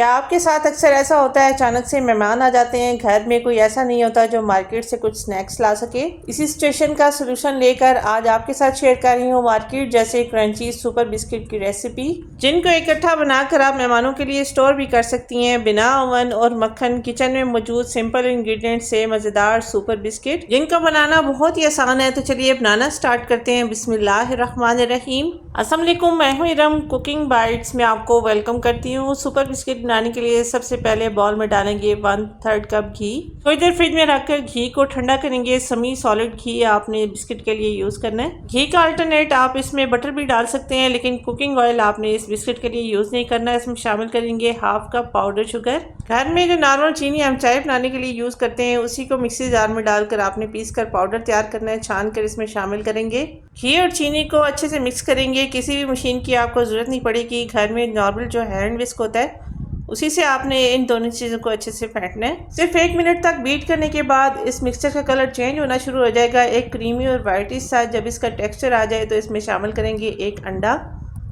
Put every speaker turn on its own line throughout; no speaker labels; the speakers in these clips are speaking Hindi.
क्या आपके साथ अक्सर ऐसा होता है अचानक से मेहमान आ जाते हैं, घर में कोई ऐसा नहीं होता जो मार्केट से कुछ स्नैक्स ला सके। इसी सिचुएशन का सोल्यूशन लेकर आज आपके साथ शेयर कर रही हूँ मार्केट जैसे क्रंची सुपर बिस्किट की रेसिपी, जिनको इकट्ठा बनाकर आप मेहमानों के लिए स्टोर भी कर सकती हैं बिना ओवन और मक्खन। किचन में मौजूद सिंपल इंग्रेडिएंट से मजेदार सुपर बिस्किट जिनका बनाना बहुत ही आसान है। तो चलिए बनाना स्टार्ट करते हैं। बिस्मिल्लाहिर्रहमानिर्रहीम। अस्सलाम वालेकुम, मैं हूँ इरम कुकिंग बाइट्स में आपको वेलकम करती हूँ। सुपर बिस्किट बनाने के लिए सबसे पहले बाउल में डालेंगे 1/3 कप घी। थोड़ी देर फ्रिज में रखकर घी को ठंडा करेंगे। सेमी सॉलिड घी आपने बिस्किट के लिए यूज करना है। घी का अल्टरनेट आप इसमें बटर भी डाल सकते हैं, लेकिन कुकिंग ऑयल आपने इस बिस्किट के लिए यूज नहीं करना है। इसमें शामिल करेंगे 1/2 कप पाउडर शुगर। घर में जो नॉर्मल चीनी हम चाय बनाने के लिए यूज करते हैं उसी को मिक्सी जार में डालकर आपने पीस कर पाउडर तैयार करना है। छान कर इसमें शामिल करेंगे। घी और चीनी को अच्छे से मिक्स करेंगे। किसी भी मशीन की आपको जरूरत नहीं पड़ेगी। घर में नॉर्मल जो हैंड विस्क होता है उसी से आपने इन दोनों चीज़ों को अच्छे से फेंटना है। सिर्फ 1 मिनट तक बीट करने के बाद इस मिक्सचर का कलर चेंज होना शुरू हो जाएगा, एक क्रीमी और वाइटिश सा। जब इसका टेक्सचर आ जाए तो इसमें शामिल करेंगे 1 अंडा।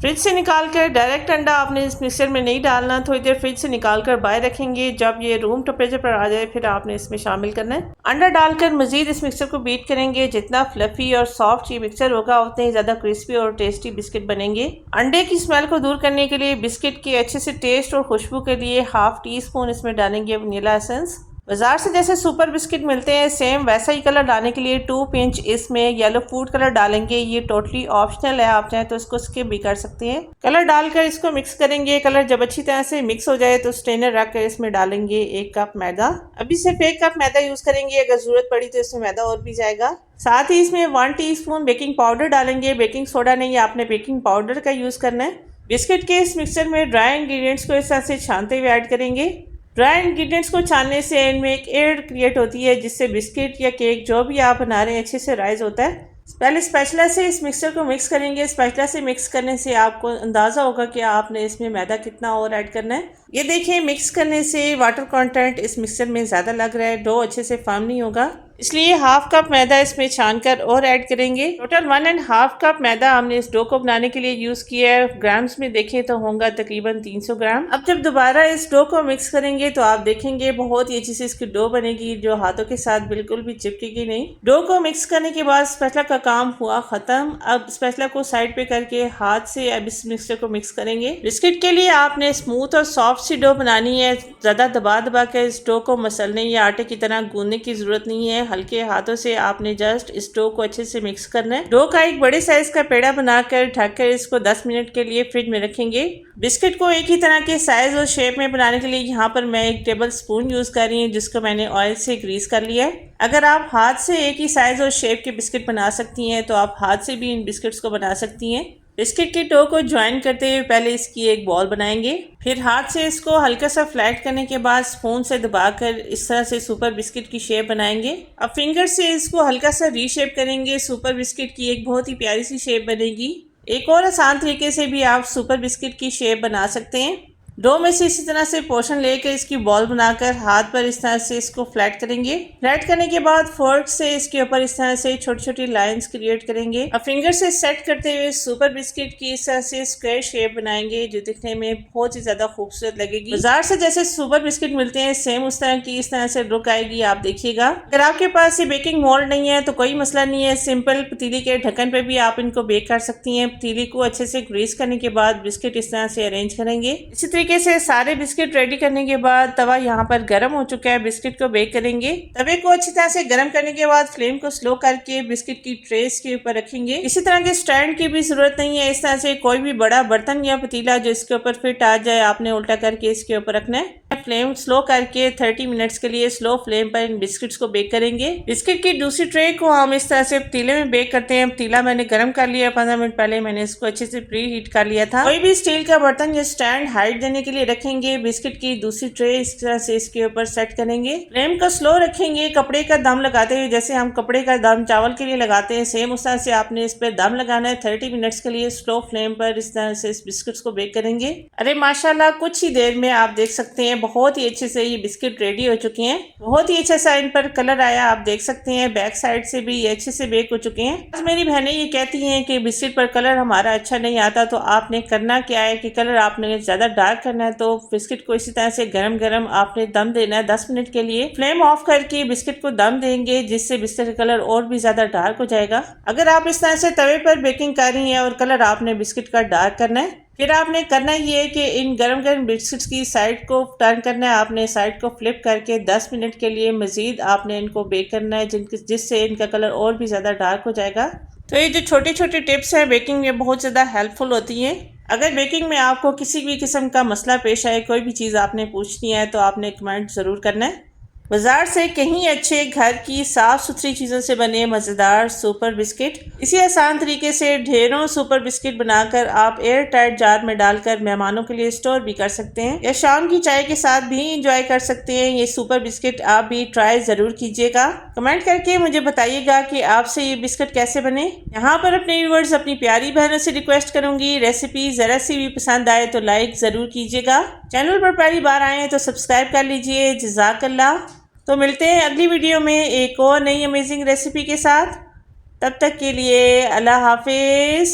फ्रिज से निकाल कर डायरेक्ट अंडा आपने इस मिक्सचर में नहीं डालना, थोड़ी देर फ्रिज से निकाल कर बाहर रखेंगे। जब ये रूम टेम्परेचर पर आ जाए फिर आपने इसमें शामिल करना है। अंडा डालकर मजीद इस मिक्सचर को बीट करेंगे। जितना फ्लफी और सॉफ्ट ये मिक्सचर होगा उतने ही ज़्यादा क्रिस्पी और टेस्टी बिस्किट बनेंगे। अंडे की स्मेल को दूर करने के लिए बिस्किट के अच्छे से टेस्ट और खुशबू के लिए 1/2 टीस्पून इसमें डालेंगे वनीला एसेंस। बाजार से जैसे सुपर बिस्किट मिलते हैं सेम वैसा ही कलर लाने के लिए 2 पिंच इसमें येलो फूड कलर डालेंगे। ये टोटली ऑप्शनल है, आप चाहें तो इसको स्किप भी कर सकते हैं। कलर डालकर इसको मिक्स करेंगे। कलर जब अच्छी तरह से मिक्स हो जाए तो स्ट्रेनर रखकर इसमें डालेंगे 1 कप मैदा। अभी सिर्फ 1 कप मैदा यूज करेंगे, अगर जरूरत पड़ी तो इसमें मैदा और भी जाएगा। साथ ही इसमें 1 टीस्पून बेकिंग पाउडर डालेंगे। बेकिंग सोडा नहीं, आपने बेकिंग पाउडर का यूज करना है। बिस्किट के इस मिक्सचर में ड्राई इंग्रेडिएंट्स को इस तरह से छानते हुए ऐड करेंगे। ड्राई इंग्रेडिएंट्स को छानने से इनमें एक एयर क्रिएट होती है जिससे बिस्किट या केक जो भी आप बना रहे हैं अच्छे से राइज होता है। पहले स्पैचुला से इस मिक्सचर को मिक्स करेंगे। स्पैचुला से मिक्स करने से आपको अंदाज़ा होगा कि आपने इसमें मैदा कितना और ऐड करना है। ये देखिए मिक्स करने से वाटर कंटेंट इस मिक्सचर में ज़्यादा लग रहा है, डो अच्छे से फर्म नहीं होगा, इसलिए 1/2 कप मैदा इसमें छानकर और ऐड करेंगे। टोटल 1.5 कप मैदा हमने इस डो को बनाने के लिए यूज़ किया है। ग्राम्स में देखें तो होगा तकरीबन 300 ग्राम। अब जब दोबारा इस डो को मिक्स करेंगे तो आप देखेंगे बहुत ही अच्छी से इसकी डो बनेगी जो हाथों के साथ बिल्कुल भी चिपकेगी नहीं। डो को मिक्स करने के बाद स्पैचुला का काम हुआ खत्म। अब स्पैचुला को साइड पे करके हाथ से अब इस मिक्सचर को मिक्स करेंगे। बिस्किट के लिए आपने स्मूथ और सॉफ्ट सी डो बनानी है। ज़्यादा दबा दबा कर इस डो को मसलने या आटे की तरह गूंदने की जरूरत नहीं है। हल्के हाथों से आपने जस्ट इस डो को अच्छे से मिक्स करना है। डो का एक बड़े साइज का पेड़ा बनाकर ढककर इसको 10 मिनट के लिए फ्रिज में रखेंगे। बिस्किट को एक ही तरह के साइज और शेप में बनाने के लिए यहाँ पर मैं 1 टेबल स्पून यूज कर रही हूँ जिसको मैंने ऑयल से ग्रीस कर लिया है। अगर आप हाथ से एक ही साइज और शेप के बिस्किट बना सकती हैं तो आप हाथ से भी इन बिस्किट्स को बना सकती हैं। बिस्किट के डो को ज्वाइन करते हुए पहले इसकी एक बॉल बनाएंगे, फिर हाथ से इसको हल्का सा फ्लैट करने के बाद स्पून से दबाकर इस तरह से सुपर बिस्किट की शेप बनाएंगे। अब फिंगर से इसको हल्का सा रीशेप करेंगे। सुपर बिस्किट की एक बहुत ही प्यारी सी शेप बनेगी। एक और आसान तरीके से भी आप सुपर बिस्किट की शेप बना सकते हैं। डो में से इसी तरह से पोर्शन लेकर इसकी बॉल बनाकर हाथ पर इस तरह से इसको फ्लैट करेंगे। फ्लैट करने के बाद फोर्क से इसके ऊपर इस तरह से छोटी छोटी लाइंस क्रिएट करेंगे। अब फिंगर से सेट करते हुए सुपर बिस्किट की इस तरह से स्क्वायर शेप बनाएंगे जो दिखने में बहुत ही ज्यादा खूबसूरत लगेगी। बाजार से जैसे सुपर बिस्किट मिलते हैं सेम उस तरह की इस तरह से लुक आएगी, आप देखिएगा। अगर आपके पास ये बेकिंग मोल्ड नहीं है तो कोई मसला नहीं है, सिंपल पतीली के ढक्कन पे भी आप इनको बेक कर सकती हैं। पतीली को अच्छे से ग्रीस करने के बाद बिस्किट इस तरह से अरेंज करेंगे। इसी तरीके से सारे बिस्किट रेडी करने के बाद तवा यहाँ पर गर्म हो चुका है, बिस्किट को बेक करेंगे। तवे को अच्छी तरह से गर्म करने के बाद फ्लेम को स्लो करके बिस्किट की ट्रेस के ऊपर रखेंगे। इसी तरह के स्टैंड की भी जरूरत नहीं है। इस तरह से कोई भी बड़ा बर्तन या पतीला जो इसके ऊपर फिट आ जाए आपने उल्टा करके इसके ऊपर रखना है। फ्लेम स्लो करके 30 मिनट्स के लिए स्लो फ्लेम पर इन बिस्किट्स को बेक करेंगे। बिस्किट की दूसरी ट्रे को हम इस तरह से पतीले में बेक करते हैं। पतीला मैंने गर्म कर लिया, 15 मिनट पहले मैंने इसको अच्छे से प्री हीट कर लिया था। कोई भी स्टील का बर्तन या स्टैंड हाइट देने के लिए रखेंगे। बिस्किट की दूसरी ट्रे इस तरह से इसके ऊपर सेट करेंगे। फ्लेम को स्लो रखेंगे। कपड़े का दम लगाते हुए जैसे हम कपड़े का दम चावल के लिए लगाते हैं सेम उस तरह से आपने इस पर दम लगाना है। 30 मिनट्स के लिए स्लो फ्लेम पर इस तरह से इस बिस्किट्स को बेक करेंगे। अरे माशाल्लाह कुछ ही देर में आप देख सकते हैं बहुत बहुत ही अच्छे से ये बिस्किट रेडी हो चुके हैं। बहुत ही अच्छा सा इन पर कलर आया, आप देख सकते हैं। बैक साइड से भी ये अच्छे से बेक हो चुके हैं। आज मेरी बहनें ये कहती हैं कि बिस्किट पर कलर हमारा अच्छा नहीं आता, तो आपने करना क्या है कि कलर आपने ज़्यादा डार्क करना है तो बिस्किट को इसी तरह से गरम गरम आपने दम देना है 10 मिनट के लिए। फ्लेम ऑफ करके बिस्किट को दम देंगे, जिससे बिस्किट का कलर और भी ज़्यादा डार्क हो जाएगा। अगर आप इस तरह से तवे पर बेकिंग कर रही हैं और कलर आपने बिस्किट का डार्क करना है, फिर आपने करना ये है कि इन गरम गरम बिस्किट्स की साइड को टर्न करना है। आपने साइड को फ्लिप करके 10 मिनट के लिए मज़ीद आपने इनको बेक करना है, जिससे इनका कलर और भी ज़्यादा डार्क हो जाएगा। तो ये जो छोटी छोटी टिप्स हैं बेकिंग में बहुत ज़्यादा हेल्पफुल होती हैं। अगर बेकिंग में आपको किसी भी किस्म का मसला पेश आए, कोई भी चीज़ आपने पूछनी है, तो आपने कमेंट ज़रूर करना है। बाज़ार से कहीं अच्छे घर की साफ़ सुथरी चीज़ों से बने मज़ेदार सुपर बिस्किट। इसी आसान तरीके से ढेरों सुपर बिस्किट बनाकर आप एयर टाइट जार में डालकर मेहमानों के लिए स्टोर भी कर सकते हैं या शाम की चाय के साथ भी इंजॉय कर सकते हैं। ये सुपर बिस्किट आप भी ट्राई ज़रूर कीजिएगा। कमेंट करके मुझे बताइएगा कि आपसे ये बिस्किट कैसे बने। यहाँ पर अपने व्यूअर्स, अपनी प्यारी बहनों से रिक्वेस्ट करूँगी, रेसिपी ज़रा सी भी पसंद आए तो लाइक ज़रूर कीजिएगा। चैनल पर पहली बार आए हैं तो सब्सक्राइब कर लीजिए। जज़ाकल्लाह। तो मिलते हैं अगली वीडियो में एक और नई अमेजिंग रेसिपी के साथ। तब तक के लिए अल्लाह हाफिज़।